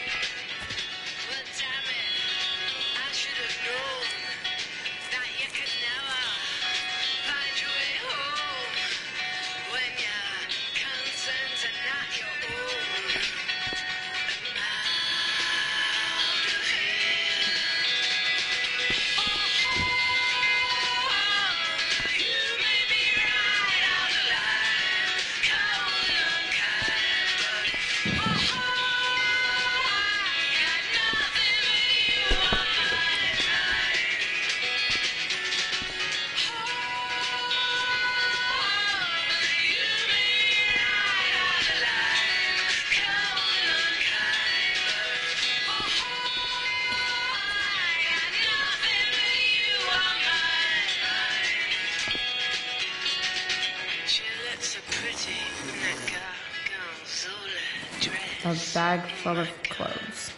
A bag full of clothes.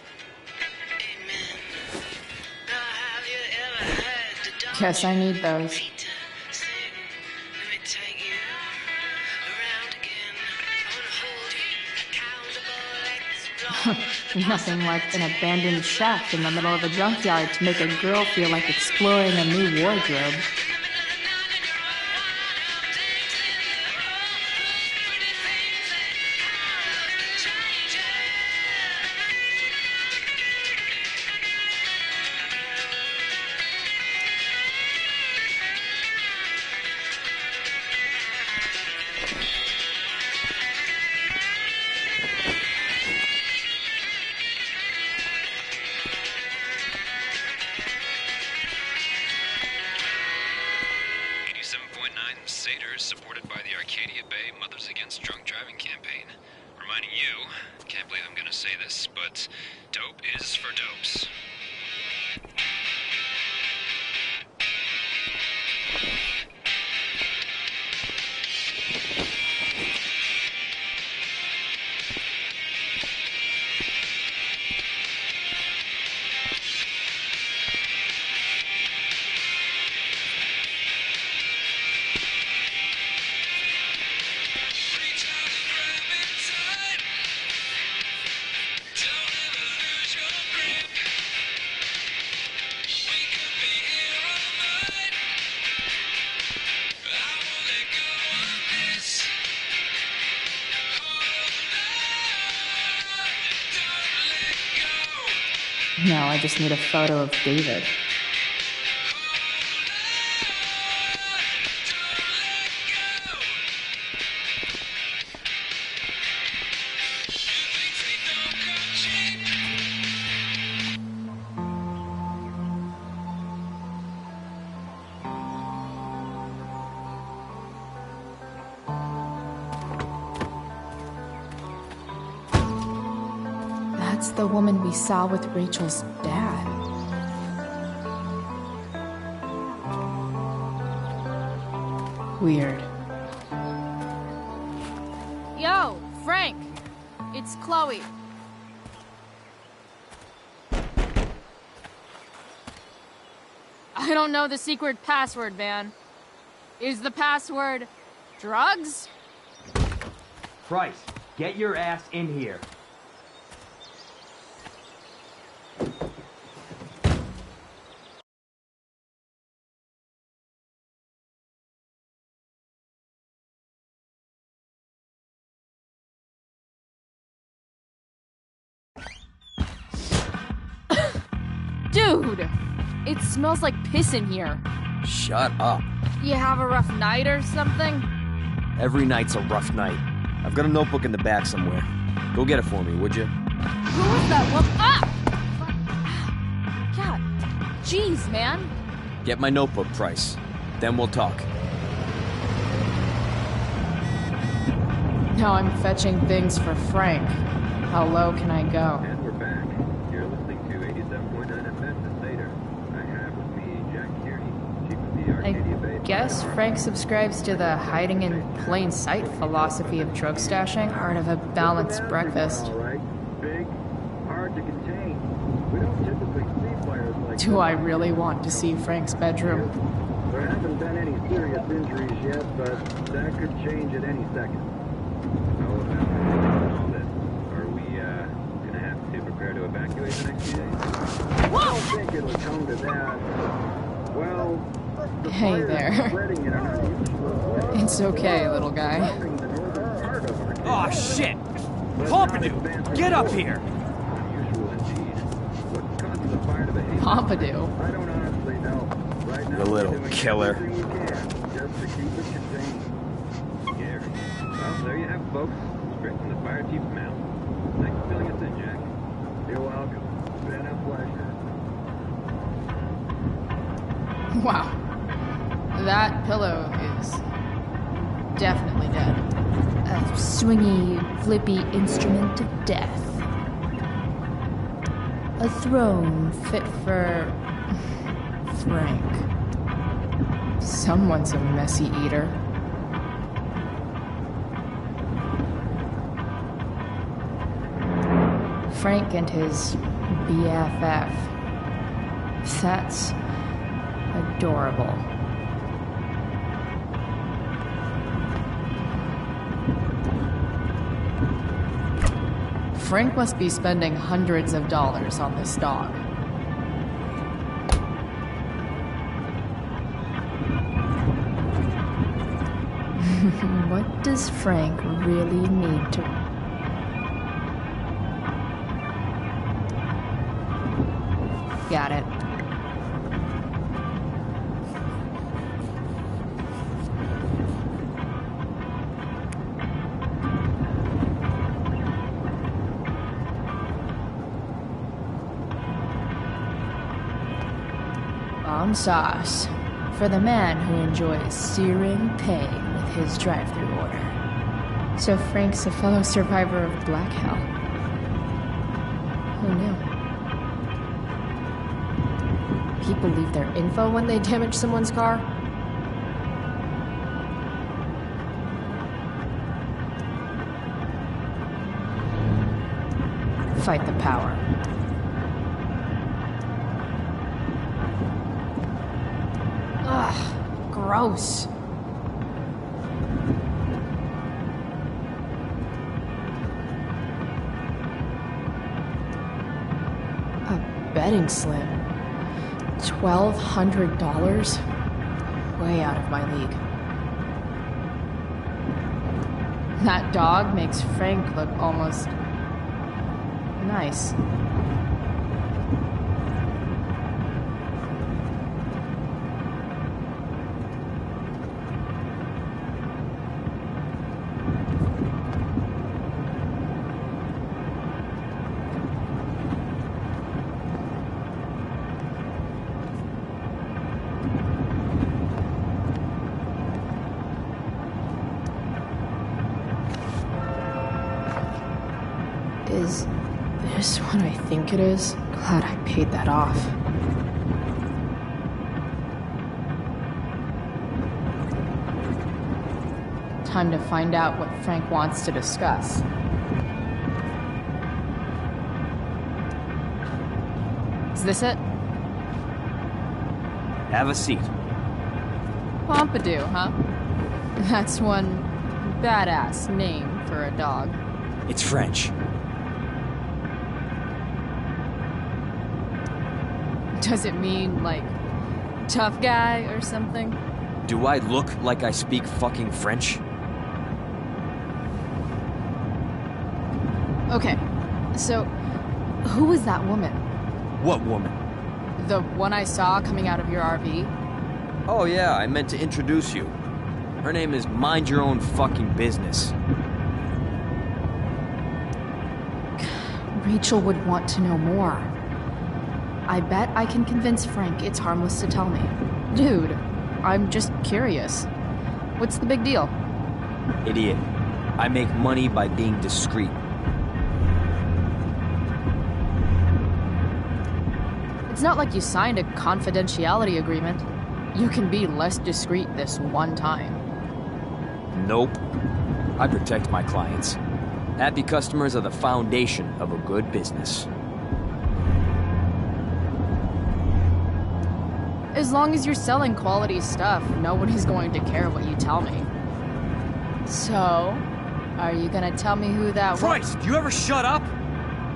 Guess I need those. Nothing like an abandoned shack in the middle of a junkyard to make a girl feel like exploring a new wardrobe. Satyrs, supported by the Arcadia Bay Mothers Against Drunk Driving campaign. Reminding you, can't believe I'm gonna say this, but dope is for dopes. Now I just need a photo of David. That's the woman we saw with Rachel's dad. Weird. Yo, Frank! It's Chloe. I don't know the secret password, man. Is the password drugs? Price, get your ass in here. Dude! It smells like piss in here. Shut up. You have a rough night or something? Every night's a rough night. I've got a notebook in the back somewhere. Go get it for me, would you? Who was that woman? Ah! God. Jeez, man. Get my notebook, Price. Then we'll talk. Now I'm fetching things for Frank. How low can I go? And we're back. You're listening to 87.9 FM The Stater. I have with me Jack Kearney, chief of the Arcadia Bay. I guess Frank subscribes to the hiding in plain sight philosophy of drug stashing, part of a balanced breakfast. All right. Big, hard to contain. We don't typically see fires like Do I really want to see Frank's bedroom? There haven't been any serious injuries yet, but that could change at any second. How about all this? Are we gonna have to prepare to evacuate the next few days? I don't think it'll come to that. Well, the Hey fire there. is spreading in an unusual way. It's okay, little guy. Surrounding the northern part of Arcadia. Aw, shit! But Pompidou, not advancing get up forward. here! Unusual indeed. What causes a fire to behave? Pompidou. I don't honestly know. Right now, You little we're doing killer. everything we can just to keep it contained. Scary. Well, there you have it, folks. Straight from the fire chief's mouth. Thanks for filling us in, Jack. You're welcome. Been a pleasure. Wow. That pillow is definitely dead. A swingy, flippy instrument of death. A throne fit for Frank. Someone's a messy eater. Frank and his BFF. That's adorable. Frank must be spending hundreds of dollars on this dog. What does Frank really need to... Got it. Bomb sauce for the man who enjoys searing pain with his drive-thru order. So Frank's a fellow survivor of Black Hell. Who knew? People leave their info when they damage someone's car? Fight the power. Ugh, gross. A betting slip. $1,200? Way out of my league. That dog makes Frank look almost nice. Is this what I think it is? Glad I paid that off. Time to find out what Frank wants to discuss. Is this it? Have a seat. Pompidou, huh? That's one badass name for a dog. It's French. Does it mean, like, tough guy or something? Do I look like I speak fucking French? Okay, so who was that woman? What woman? The one I saw coming out of your RV? Oh yeah, I meant to introduce you. Her name is Mind Your Own Fucking Business. Rachel would want to know more. I bet I can convince Frank it's harmless to tell me. Dude, I'm just curious. What's the big deal? Idiot. I make money by being discreet. It's not like you signed a confidentiality agreement. You can be less discreet this one time. Nope. I protect my clients. Happy customers are the foundation of a good business. As long as you're selling quality stuff, nobody's going to care what you tell me. So, are you gonna tell me who that was? Christ, do you ever shut up?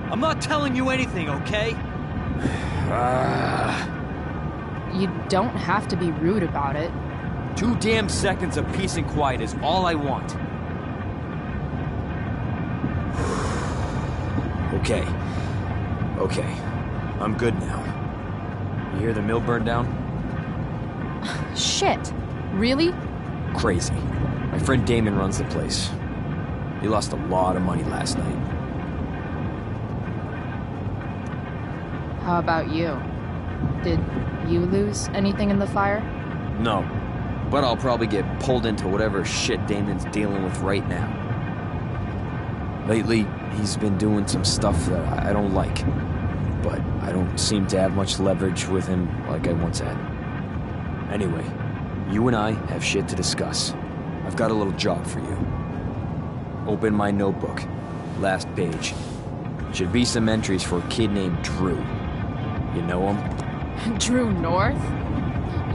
I'm not telling you anything, okay? You don't have to be rude about it. 2 damn seconds of peace and quiet is all I want. Okay. Okay. I'm good now. You hear the mill burn down? Shit. Really? Crazy. My friend Damon runs the place. He lost a lot of money last night. How about you? Did you lose anything in the fire? No. But I'll probably get pulled into whatever shit Damon's dealing with right now. Lately, he's been doing some stuff that I don't like. But I don't seem to have much leverage with him like I once had. Anyway, you and I have shit to discuss. I've got a little job for you. Open my notebook. Last page. Should be some entries for a kid named Drew. You know him? Drew North?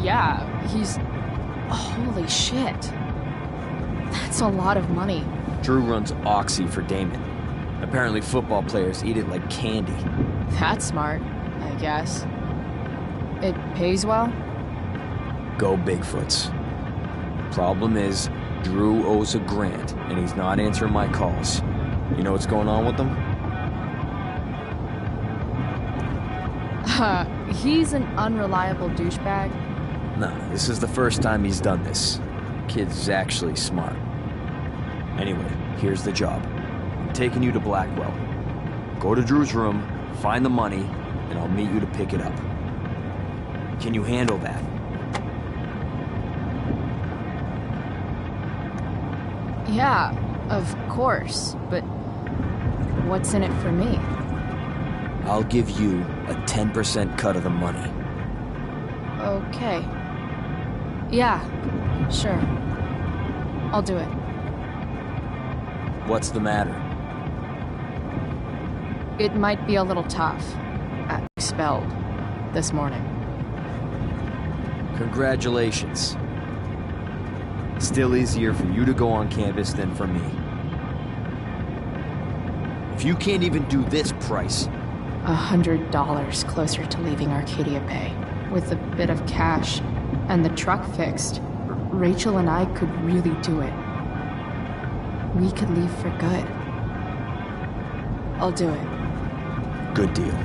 Yeah, he's... Holy shit. That's a lot of money. Drew runs Oxy for Damon. Apparently football players eat it like candy. That's smart, I guess. It pays well? Go Bigfoots. Problem is, Drew owes a grant, and he's not answering my calls. You know what's going on with him? He's an unreliable douchebag. Nah, this is the first time he's done this. Kid's actually smart. Anyway, here's the job. I'm taking you to Blackwell. Go to Drew's room, find the money, and I'll meet you to pick it up. Can you handle that? Yeah, of course, but what's in it for me? I'll give you a 10% cut of the money. Okay. Yeah, sure. I'll do it. What's the matter? It might be a little tough. I expelled this morning. Congratulations. Still easier for you to go on campus than for me. If you can't even do this price... $100 closer to leaving Arcadia Bay. With a bit of cash and the truck fixed, Rachel and I could really do it. We could leave for good. I'll do it. Good deal.